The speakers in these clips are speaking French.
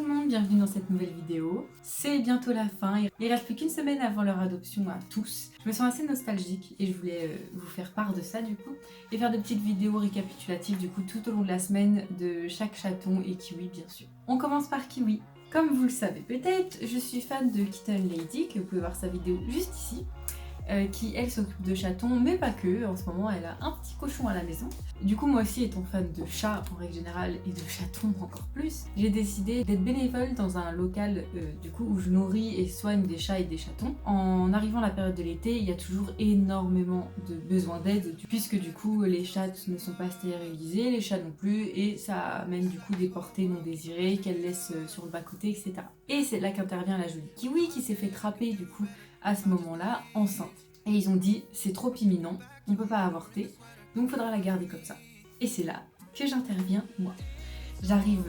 le monde, bienvenue dans cette nouvelle vidéo. C'est bientôt la fin, il reste plus qu'une semaine avant leur adoption à tous. Je me sens assez nostalgique et je voulais vous faire part de ça du coup et faire des petites vidéos récapitulatives du coup tout au long de la semaine de chaque chaton et Kiwi bien sûr. On commence par Kiwi. Comme vous le savez peut-être, je suis fan de Kitten Lady, que vous pouvez voir sa vidéo juste ici. Qui elle s'occupe de chatons mais pas que, en ce moment elle a un petit cochon à la maison. Du coup moi aussi étant fan de chats en règle générale et de chatons encore plus, j'ai décidé d'être bénévole dans un local du coup où je nourris et soigne des chats et des chatons. En arrivant à la période de l'été, il y a toujours énormément de besoins d'aide puisque du coup les chats ne sont pas stérilisés, les chats non plus, et ça amène du coup des portées non désirées qu'elles laissent sur le bas-côté, etc. Et c'est là qu'intervient la jolie Kiwi qui s'est fait trapper du coup à ce moment-là enceinte. Et ils ont dit c'est trop imminent, on peut pas avorter, donc faudra la garder comme ça. Et c'est là que j'interviens moi. J'arrive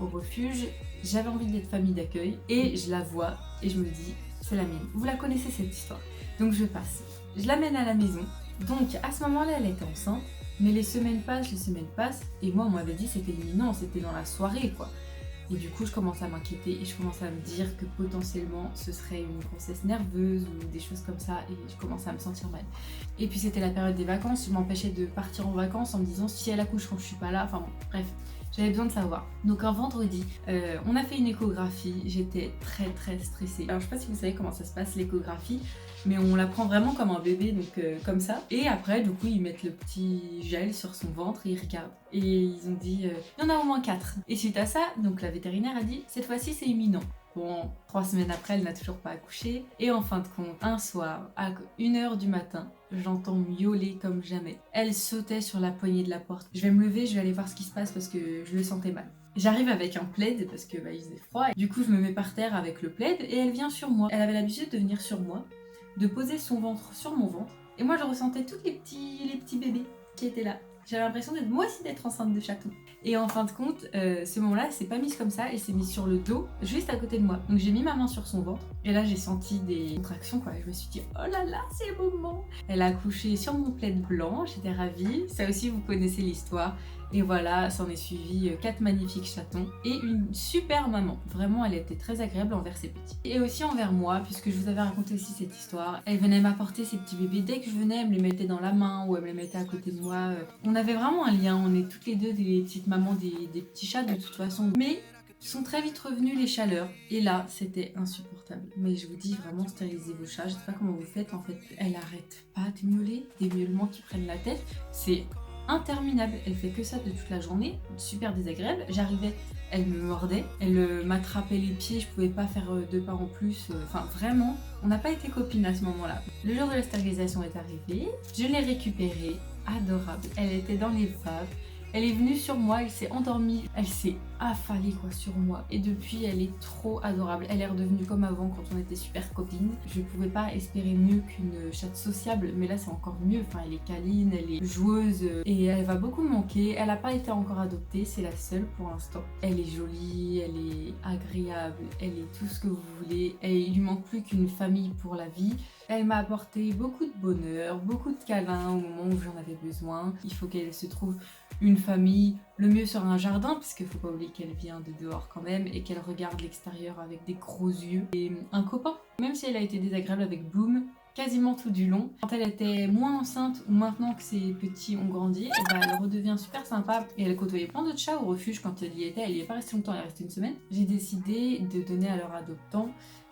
au refuge, j'avais envie d'être famille d'accueil et je la vois et je me dis c'est la mienne. Vous la connaissez cette histoire. Donc je passe. Je l'amène à la maison. Donc à ce moment-là elle était enceinte, mais les semaines passent et moi on m'avait dit c'était imminent, c'était dans la soirée quoi. Et du coup, je commence à m'inquiéter et je commence à me dire que potentiellement ce serait une grossesse nerveuse ou des choses comme ça, et je commence à me sentir mal. Et puis c'était la période des vacances, je m'empêchais de partir en vacances en me disant si elle accouche quand je suis pas là, enfin bon, bref. J'avais besoin de savoir. Donc un vendredi, on a fait une échographie, j'étais très stressée. Alors je sais pas si vous savez comment ça se passe l'échographie, mais on la prend vraiment comme un bébé, donc comme ça. Et après, du coup, ils mettent le petit gel sur son ventre et ils regardent. Et ils ont dit, il y en a au moins 4. Et suite à ça, donc la vétérinaire a dit, cette fois-ci c'est imminent. Bon, 3 semaines après, elle n'a toujours pas accouché. Et en fin de compte, un soir, à 1h du matin, j'entends miauler comme jamais. Elle sautait sur la poignée de la porte. Je vais me lever, je vais aller voir ce qui se passe parce que je le sentais mal. J'arrive avec un plaid parce que il faisait froid. Du coup, je me mets par terre avec le plaid et elle vient sur moi. Elle avait l'habitude de venir sur moi, de poser son ventre sur mon ventre. Et moi, je ressentais tous les petits bébés qui étaient là. J'avais l'impression d'être moi aussi d'être enceinte de chaton. Et en fin de compte, ce moment-là, elle s'est pas mise comme ça, elle s'est mise sur le dos, juste à côté de moi. Donc j'ai mis ma main sur son ventre, et là j'ai senti des contractions quoi. Et je me suis dit, oh là là, c'est le moment. Elle a accouché sur mon plaid blanc, j'étais ravie. Ça aussi, vous connaissez l'histoire. Et voilà, s'en est suivi 4 magnifiques chatons et une super maman. Vraiment, elle était très agréable envers ses petits. Et aussi envers moi, puisque je vous avais raconté aussi cette histoire. Elle venait m'apporter ses petits bébés. Dès que je venais, elle me les mettait dans la main ou elle me les mettait à côté de moi. On avait vraiment un lien. On est toutes les deux des petites mamans des petits chats de toute façon. Mais sont très vite revenues les chaleurs. Et là, c'était insupportable. Mais je vous dis vraiment, stérilisez vos chats. Je sais pas comment vous faites en fait. Elle arrête pas de miauler. Des miaulements qui prennent la tête. C'est interminable, elle fait que ça de toute la journée, super désagréable. J'arrivais, elle me mordait, elle m'attrapait les pieds, je pouvais pas faire 2 pas en plus, enfin vraiment, on n'a pas été copines à ce moment-là. Le jour de la stérilisation est arrivé, je l'ai récupérée, adorable, elle était dans les vapes, elle est venue sur moi, elle s'est endormie, elle s'est affalée quoi sur moi et depuis elle est trop adorable. Elle est redevenue comme avant quand on était super copines. Je pouvais pas espérer mieux qu'une chatte sociable, mais là c'est encore mieux. Enfin elle est câline, elle est joueuse et elle va beaucoup me manquer. Elle a pas été encore adoptée, c'est la seule pour l'instant. Elle est jolie, elle est agréable, elle est tout ce que vous voulez. Et il lui manque plus qu'une famille pour la vie. Elle m'a apporté beaucoup de bonheur, beaucoup de câlins au moment où j'en avais besoin. Il faut qu'elle se trouve une famille, le mieux sur un jardin, parce qu'il faut pas oublier qu'elle vient de dehors quand même, et qu'elle regarde l'extérieur avec des gros yeux. Et un copain, même si elle a été désagréable avec Bloom, quasiment tout du long. Quand elle était moins enceinte, ou maintenant que ses petits ont grandi, et ben elle redevient super sympa. Et elle côtoyait plein d'autres chats au refuge quand elle y était. Elle y est pas restée longtemps, elle est restée une semaine. J'ai décidé de donner à leur adoptant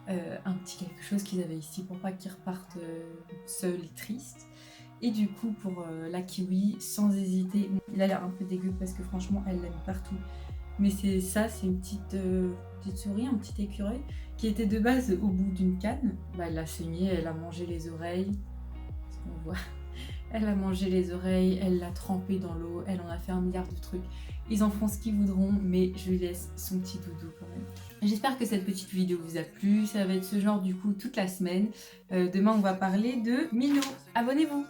un petit quelque chose qu'ils avaient ici pour pas qu'ils repartent seuls et tristes. Et du coup pour la Kiwi, sans hésiter, il a l'air un peu dégueu parce que franchement elle l'a mis partout. Mais c'est ça, c'est une petite souris, un petit écureuil qui était de base au bout d'une canne. Bah, elle l'a saigné, elle a mangé les oreilles. Ce qu'on voit. Elle a mangé les oreilles, elle l'a trempé dans l'eau, elle en a fait 1 milliard de trucs. Ils en feront ce qu'ils voudront, mais je lui laisse son petit doudou quand même. J'espère que cette petite vidéo vous a plu, ça va être ce genre du coup toute la semaine. Demain on va parler de Mino. Abonnez-vous!